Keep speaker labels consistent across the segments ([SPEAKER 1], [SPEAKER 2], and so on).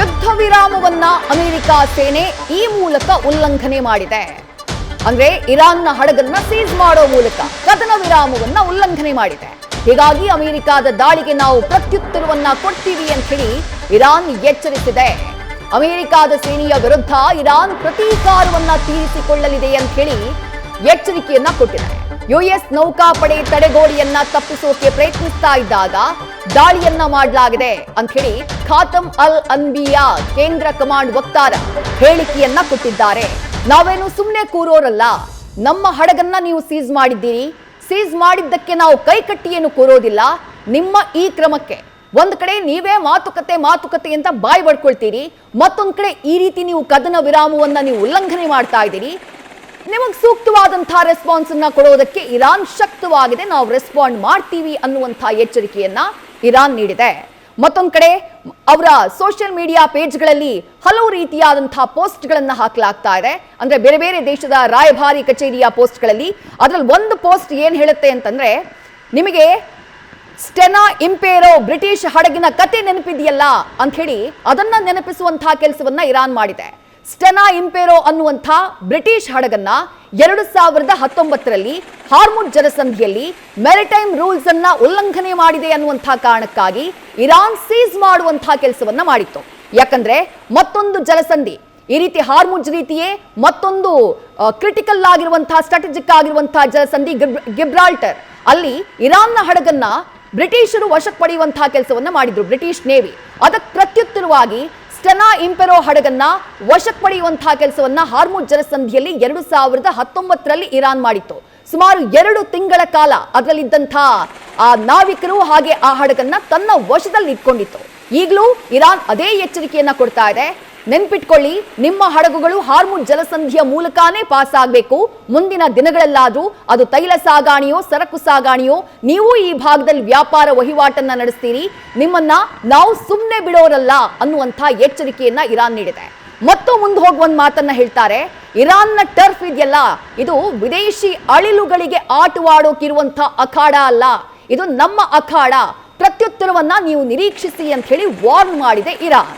[SPEAKER 1] ಯುದ್ಧ ವಿರಾಮವನ್ನ ಅಮೆರಿಕ ಸೇನೆ ಈ ಮೂಲಕ ಉಲ್ಲಂಘನೆ ಮಾಡಿದೆ. ಅಂದ್ರೆ ಇರಾನ್ನ ಹಡಗನ್ನ ಸೀಸ್ ಮಾಡೋ ಮೂಲಕ ಕದನ ವಿರಾಮವನ್ನ ಉಲ್ಲಂಘನೆ ಮಾಡಿದೆ. ಹೀಗಾಗಿ ಅಮೆರಿಕದ ದಾಳಿಗೆ ನಾವು ಪ್ರತ್ಯುತ್ತರವನ್ನ ಕೊಡ್ತೀವಿ ಅಂತ ಹೇಳಿ ಇರಾನ್ ಎಚ್ಚರಿಸಿದೆ. ಅಮೆರಿಕದ ಸೇನೆಯ ವಿರುದ್ಧ ಇರಾನ್ ಪ್ರತೀಕಾರವನ್ನ ತೀರಿಸಿಕೊಳ್ಳಲಿದೆ ಅಂತ ಹೇಳಿ ಎಚ್ಚರಿಕೆಯನ್ನ ಕೊಟ್ಟಿದೆ. ಯುಎಸ್ ನೌಕಾಪಡೆ ತಡೆಗೋಡೆಯನ್ನ ತಪ್ಪಿಸೋಕೆ ಪ್ರಯತ್ನಿಸ್ತಾ ಇದ್ದಾಗ ದಾಳಿಯನ್ನ ಮಾಡಲಾಗಿದೆ ಅಂತ ಹೇಳಿ ಖಾತಮ್ ಅಲ್ ಅನ್ಬಿಯಾ ಕೇಂದ್ರ ಕಮಾಂಡ್ ವಕ್ತಾರ ಹೇಳಿಕೆಯನ್ನ ಕೊಟ್ಟಿದ್ದಾರೆ. ನಾವೇನು ಸುಮ್ಮನೆ ಕೂರೋರಲ್ಲ, ನಮ್ಮ ಹಡಗನ್ನ ನೀವು ಸೀಸ್ ಮಾಡಿದ್ದೀರಿ, ಸೀಸ್ ಮಾಡಿದ್ದಕ್ಕೆ ನಾವು ಕೈಕಟ್ಟಿ ಏನು ಕೂರೋದಿಲ್ಲ. ನಿಮ್ಮ ಈ ಕ್ರಮಕ್ಕೆ ಒಂದ್ ಕಡೆ ನೀವೇ ಮಾತುಕತೆ ಅಂತ ಬಾಯಿ ಬಡ್ಕೊಳ್ತೀರಿ, ಮತ್ತೊಂದ್ ಕಡೆ ಈ ರೀತಿ ನೀವು ಕದನ ವಿರಾಮವನ್ನ ನೀವು ಉಲ್ಲಂಘನೆ ಮಾಡ್ತಾ ಇದ್ದೀರಿ. ನಿಮಗೆ ಸೂಕ್ತವಾದಂತಹ ರೆಸ್ಪಾನ್ಸ್ ಅನ್ನ ಕೊಡೋದಕ್ಕೆ ಇರಾನ್ ಶಕ್ತವಾಗಿದೆ, ನಾವು ರೆಸ್ಪಾಂಡ್ ಮಾಡ್ತೀವಿ ಅನ್ನುವಂತಹ ಎಚ್ಚರಿಕೆಯನ್ನ ಇರಾನ್ ನೀಡಿದೆ. ಮತ್ತೊಂದ್ ಕಡೆ ಅವರ ಸೋಷಿಯಲ್ ಮೀಡಿಯಾ ಪೇಜ್ಗಳಲ್ಲಿ ಹಲವು ರೀತಿಯಾದಂತಹ ಪೋಸ್ಟ್ಗಳನ್ನ ಹಾಕಲಾಗ್ತಾ ಇದೆ. ಅಂದ್ರೆ ಬೇರೆ ಬೇರೆ ದೇಶದ ರಾಯಭಾರಿ ಕಚೇರಿಯ ಪೋಸ್ಟ್ಗಳಲ್ಲಿ ಅದರಲ್ಲಿ ಒಂದು ಪೋಸ್ಟ್ ಏನ್ ಹೇಳುತ್ತೆ ಅಂತಂದ್ರೆ, ನಿಮಗೆ ಸ್ಟೆನಾ ಇಂಪೇರೋ ಬ್ರಿಟಿಷ್ ಹಡಗಿನ ಕತೆ ನೆನಪಿದೆಯಲ್ಲ ಅಂತ ಹೇಳಿ ಅದನ್ನ ನೆನಪಿಸುವಂತಹ ಕೆಲಸವನ್ನ ಇರಾನ್ ಮಾಡಿದೆ. ಸ್ಟೆನಾ ಇಂಪೇರೋ ಅನ್ನುವಂಥ ಬ್ರಿಟಿಷ್ ಹಡಗನ್ನ 2019ರಲ್ಲಿ ಹಾರ್ಮುಜ್ ಜಲಸಂಧಿಯಲ್ಲಿ ಮೆರಿಟೈಮ್ ರೂಲ್ಸ್ ಅನ್ನ ಉಲ್ಲಂಘನೆ ಮಾಡಿದೆ ಅನ್ನುವಂಥ ಕಾರಣಕ್ಕಾಗಿ ಇರಾನ್ ಸೀಸ್ ಮಾಡುವಂತಹ ಕೆಲಸವನ್ನ ಮಾಡಿತ್ತು. ಯಾಕಂದ್ರೆ ಮತ್ತೊಂದು ಜಲಸಂಧಿ ಈ ರೀತಿ ಹಾರ್ಮುಜ್ ರೀತಿಯೇ ಮತ್ತೊಂದು ಕ್ರಿಟಿಕಲ್ ಆಗಿರುವಂತಹ ಸ್ಟ್ರಾಟಜಿಕ್ ಆಗಿರುವಂತಹ ಜಲಸಂಧಿ ಗಿಬ್ರಾಲ್ಟರ್, ಅಲ್ಲಿ ಇರಾನ್ನ ಹಡಗನ್ನ ಬ್ರಿಟಿಷರು ವಶಕ್ಕೆ ಪಡೆಯುವಂತಹ ಕೆಲಸವನ್ನ ಮಾಡಿದ್ರು ಬ್ರಿಟಿಷ್ ನೇವಿ. ಅದಕ್ಕೆ ಪ್ರತ್ಯುತ್ತರವಾಗಿ ಸ್ಟೆನಾ ಇಂಪೆರೋ ಹಡಗನ್ನ ವಶಕ್ಕೆ ಪಡೆಯುವಂತಹ ಕೆಲಸವನ್ನ ಹಾರ್ಮುಜ್ ಜಲಸಂಧಿಯಲ್ಲಿ 2019ರಲ್ಲಿ ಇರಾನ್ ಮಾಡಿತ್ತು. ಸುಮಾರು 2 ತಿಂಗಳ ಕಾಲ ಅದರಲ್ಲಿದ್ದಂತಹ ಆ ನಾವಿಕರು ಹಾಗೆ ಆ ಹಡಗನ್ನ ತನ್ನ ವಶದಲ್ಲಿ ಇಟ್ಕೊಂಡಿತ್ತು. ಈಗಲೂ ಇರಾನ್ ಅದೇ ಎಚ್ಚರಿಕೆಯನ್ನ ಕೊಡ್ತಾ ಇದೆ. ನೆನ್ಪಿಟ್ಕೊಳ್ಳಿ, ನಿಮ್ಮ ಹಡಗುಗಳು ಹಾರ್ಮುಜ್ ಜಲಸಂಧಿಯ ಮೂಲಕನೇ ಪಾಸ್ ಆಗಬೇಕು. ಮುಂದಿನ ದಿನಗಳಲ್ಲಾದ್ರೂ ಅದು ತೈಲ ಸಾಗಾಣಿಯೋ ಸರಕು ಸಾಗಾಣಿಯೋ ನೀವು ಈ ಭಾಗದಲ್ಲಿ ವ್ಯಾಪಾರ ವಹಿವಾಟನ್ನ ನಡೆಸ್ತೀರಿ, ನಿಮ್ಮನ್ನ ನಾವು ಸುಮ್ಮನೆ ಬಿಡೋರಲ್ಲ ಅನ್ನುವಂಥ ಎಚ್ಚರಿಕೆಯನ್ನ ಇರಾನ್ ನೀಡಿದೆ. ಮತ್ತು ಮುಂದೆ ಹೋಗುವ ಒಂದು ಮಾತನ್ನ ಹೇಳ್ತಾರೆ, ಇರಾನ್ನ ಟರ್ಫ್ ಇದೆಯಲ್ಲ, ಇದು ವಿದೇಶಿ ಅಳಿಲುಗಳಿಗೆ ಆಟವಾಡೋಕಿರುವಂಥ ಅಖಾಡ ಅಲ್ಲ, ಇದು ನಮ್ಮ ಅಖಾಡ, ಪ್ರತ್ಯುತ್ತರವನ್ನ ನೀವು ನಿರೀಕ್ಷಿಸಿ ಅಂತ ಹೇಳಿ ವಾರ್ನ್ ಮಾಡಿದೆ ಇರಾನ್.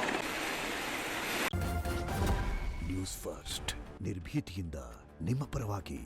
[SPEAKER 2] ನ್ಯೂಸ್ ಫಸ್ಟ್ ನಿರ್ಭೀತಿಯಿಂದ ನಿಮ್ಮ ಪರವಾಗಿ.